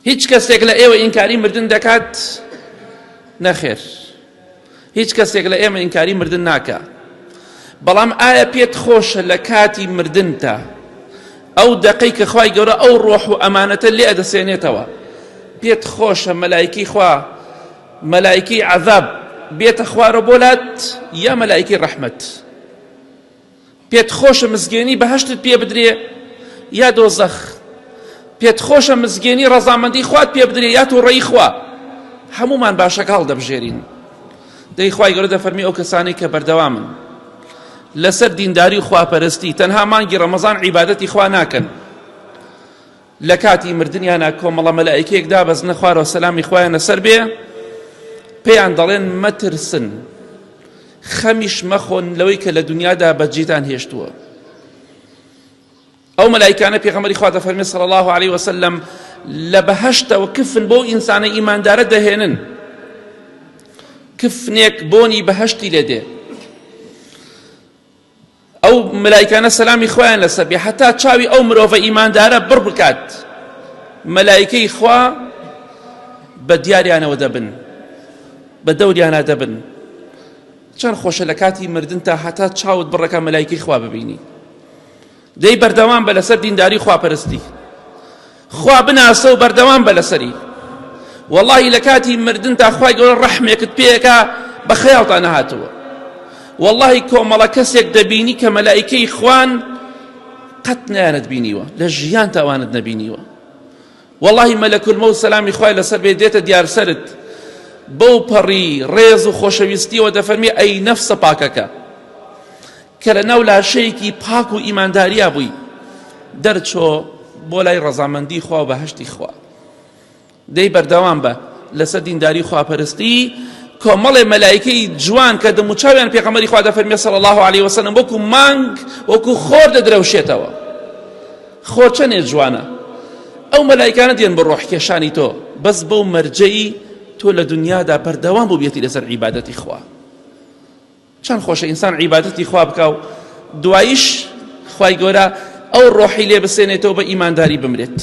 هیچ کەسێک لە ئێوە ئینکاری مردن دەکات؟ نەخێر، هیچ کەسێک لە ئێمە ئینکاری مردن ناکات. بەڵام ئایا پێت خۆشە لە کاتی مردنتە ئەو دەقەی کە خوای گەورە ئەو ڕۆح و ئەمانەتە لێ ئەدەسێنێتەوە، پێت خۆشە مەلایکەی خوا، مەلایکەی عەذاب بێتە خوارە بۆلات یا مەلایکەی ڕەحمەت؟ پێت خۆشە مزگێنی بەهەشتت پێ بدرێ یا دۆزەخ؟ پێت خۆشە مزگێنی ڕەزامەندی خوات پێ بدرێ یا تووڕەیی خوا؟ هەمومان باشەکاڵ دەبژێرین. دەی خوای گەورە دەفەرمی ئەو کەسانی کە بەردەوامن لەسەر دینداری و خواپەرستی، تەنها مانگی ڕەمەزان عیبادەتی خوا ناکەن، لە کاتی مردنیانە کۆمەڵە مەلائیکەیەک دابەزنە خوارەوە سەلامی خوایانە سەر بێ، پێیان دەڵێن مەترسن، خەمیش مەخۆن لەوەی کە لە دنیادا بەجێتان هێشتووە. ئەو مەلایکانە پێغەمبەری خوا دەفەرمێ صلی الله علیه وسلم لە بەهەشتەوە کفن بۆ ئینسانە ئیماندارە دەهێنن، کفنێک بۆنی بەهەشتی لێ دێ. ئەو مەلایکانە سەلامی خوایان لەسەر بێ حتا چاوی ئەو مرۆڤە ئیماندارە بڕ بکات، مەلایکەی خوا بە دیاریانەوە دەبن، بە دەوریانە دەبن. چەند خۆشە لە کاتی مردن تا حتا چاوت بڕەکە مەلایکەی خوا ببینی. دەی بەردەوام بە لەسەر دینداری خواپەرستی، خوا بناسە و بەردەوام بە لەسەری. وەڵڵاهی لە کاتی مردن تا خوای گەورە ڕەحمێکت پێیەکا بە خەیاڵتان نەهاتووە. والله کۆمەڵە کەسێک دەبینی کە مەلایکەی خوان قەت نەیانت بینیوە، لە ژیان تاوانت نەبینیوە. والله مەلەک المەوت سەلامی خوای لەسەر بێ دێتە دیارسەرت بەو پەڕی ڕێز و خۆشەویستیەوە دەفەرمێ ئەی نەفسە پاکەکە کە لە ناو لاشەیەکی پاک و ئیمانداریا بووی، دەرچۆ بۆ لای ڕەزامەندی خوا و بەهەشتی خوا. دەی بەردەوام بە لەسەر دینداری خواپەرستی. کۆمەڵێ مەلایکەی جوان کە دەموچاویان پێغەمبەری خوا دەفەرمێ صلی الله علیه وسلم وەکو مانگ وەکو خۆر دەدرەوشێتەوە. خۆر چەندێ جوانە! ئەو مەلایکانە دێن بە ڕۆحکێشانی تۆ بەس بەو مەرجەی تۆ لە دنیادا بەردەوام بوو بێتی لەسەر عیبادەتی خوا. چەند خۆشە ئینسان عیبادەتی خوا بکە و دواییش خوای گەورە ئەو ڕۆحی لێ بسێنێتەوە بە ئیمانداری بمرێت.